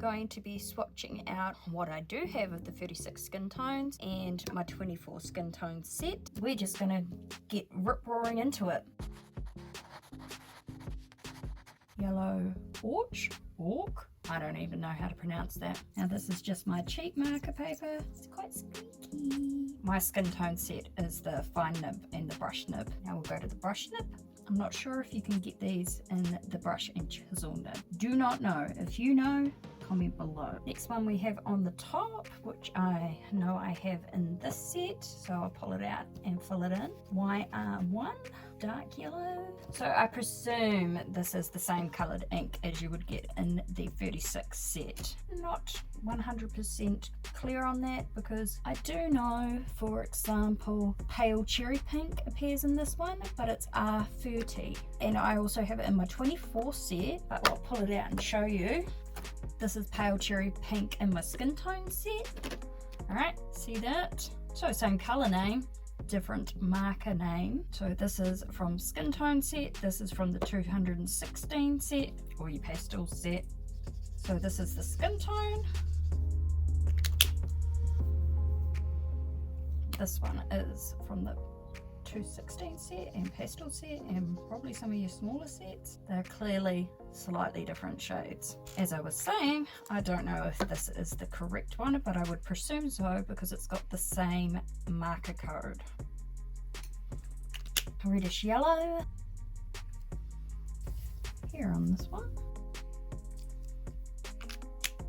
Going to be swatching out what I do have of the 36 skin tones and my 24 skin tone set. We're just gonna get rip-roaring into it. Yellow orc. I don't even know how to pronounce that. Now this is just my cheap marker paper. It's quite squeaky. My skin tone set is the fine nib and the brush nib. Now we'll go to the brush nib. I'm not sure if you can get these in the brush and chisel nib. Do not know. If you know, comment below. Next one we have on the top, which I know I have in this set, so I'll pull it out and fill it in. YR1, dark yellow. So I presume this is the same coloured ink as you would get in the 36 set. Not 100% clear on that because I do know, for example, pale cherry pink appears in this one, but it's R30. And I also have it in my 24 set, but I'll pull it out and show you. This is pale cherry pink in my skin tone set. Alright, see that? So same colour name, different marker name. So this is from Skintone Set, this is from the 216 set, or your pastel set. So this is the Skintone. This one is from the 216 set and pastel set and probably some of your smaller sets. They're clearly slightly different shades. As I was saying, I don't know if this is the correct one, but I would presume so because it's got the same marker code. Reddish yellow here on this one.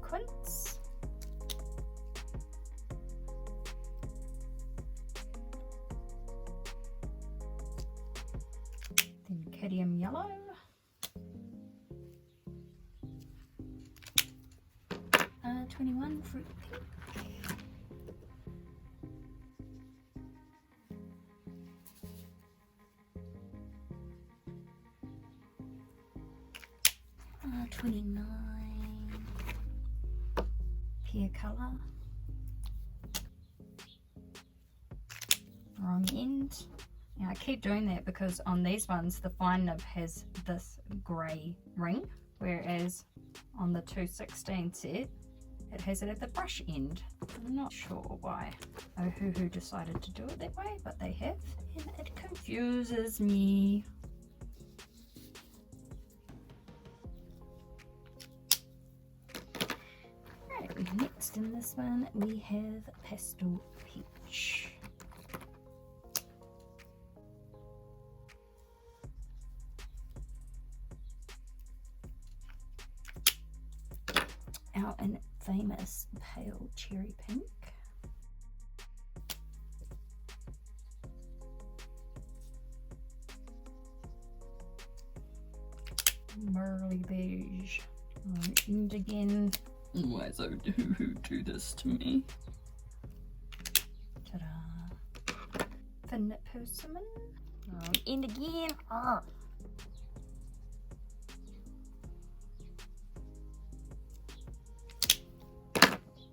Quince. Then cadmium yellow. 21 fruit pink. Uh, 29 pear colour. Wrong end. Now I keep doing that because on these ones the fine nib has this grey ring, whereas on the 216 set it has it at the brush end. I'm not sure why Ohuhu decided to do it that way, but they have, and it confuses me. Right, next in this one we have Pastel Peach. Our famous pale cherry pink. Burly beige. And again, why does Ohuhu do this to me? Ta-da! Fin persimmon. And again,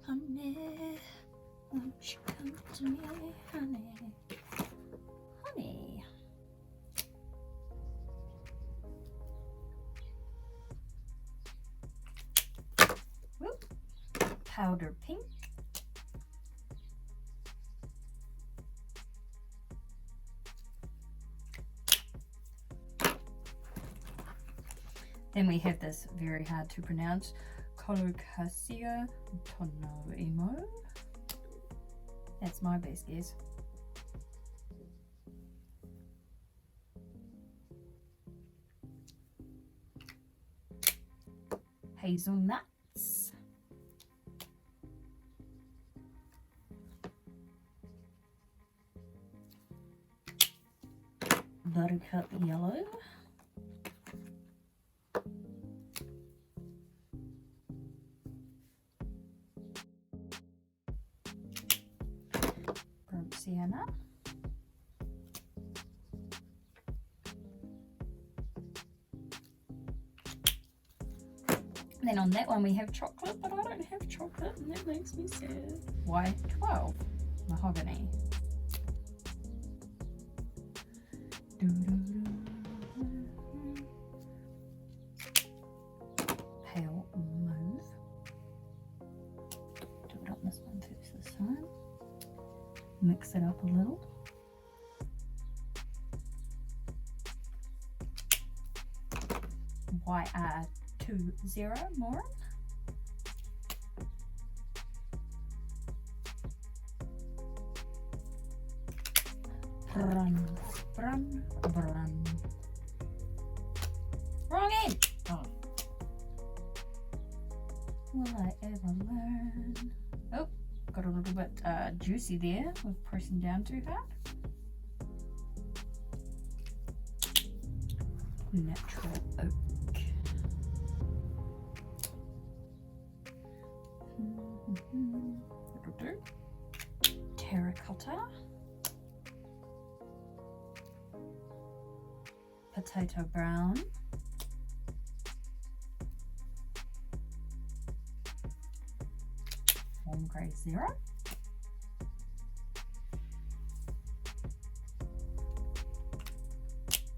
honey, won't you come to me, honey, honey. Whoop. Powder pink. Then we have this very hard to pronounce Colocasia Tonoimo. That's my best guess. Hazelnuts. Buttercup yellow. Sienna. And then on that one we have chocolate, but I don't have chocolate and that makes me sad. Why 12? Mahogany. Pale mauve. mix it up a little. YR20 more. Brun, brun, brun. Wrong end! Oh. Will I ever learn? Oh, got a little bit juicy there with pressing down too hard. Natural oak. That'll do. Terracotta. Potato brown. Warm grey 0.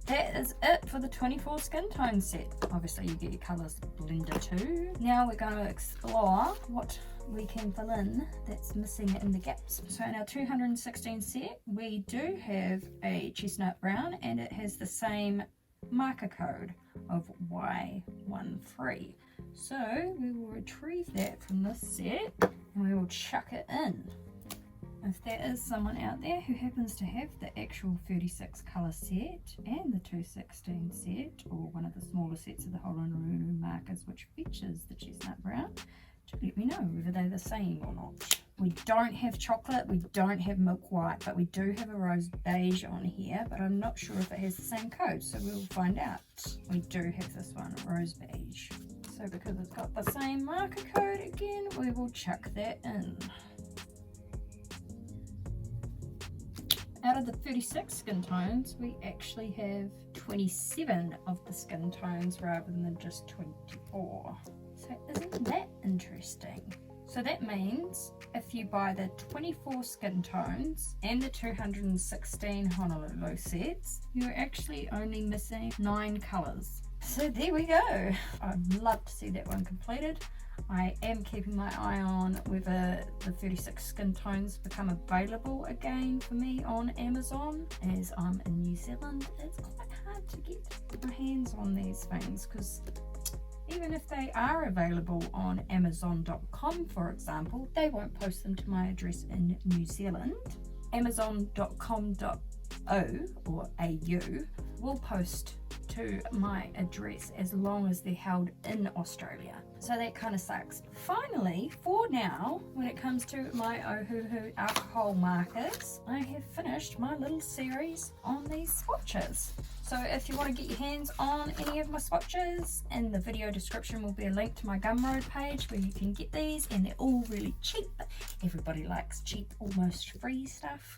That is it for the 24 Skintone set. Obviously you get your colours blender too. Now we're going to explore what we can fill in that's missing in the gaps. So in our 216 set we do have a chestnut brown and it has the same marker code of Y13. So we will retrieve that from this set and we will chuck it in. If there is someone out there who happens to have the actual 36 colour set and the 216 set, or one of the smaller sets of the Honolulu markers which features the chestnut brown, do let me know whether they're the same or not. We don't have chocolate, we don't have milk white, but we do have a rose beige on here, but I'm not sure if it has the same code, so we'll find out. We do have this one, rose beige. So because it's got the same marker code again, we will chuck that in. Out of the 36 Skintones, we actually have 27 of the Skintones rather than just 24. So isn't that interesting? So that means if you buy the 24 Skintones and the 216 Honolulu sets, you're actually only missing 9 colours. So there we go. I'd love to see that one completed. I am keeping my eye on whether the 36 Skintones become available again for me on Amazon. As I'm in New Zealand, it's quite hard to get my hands on these things because even if they are available on Amazon.com, for example, they won't post them to my address in New Zealand. Amazon.com.au or AU will post to my address as long as they're held in Australia. So that kind of sucks. Finally, for now, when it comes to my Ohuhu alcohol markers, I have finished my little series on these swatches. So if you want to get your hands on any of my swatches, in the video description will be a link to my Gumroad page where you can get these, and they're all really cheap. Everybody likes cheap, almost free stuff.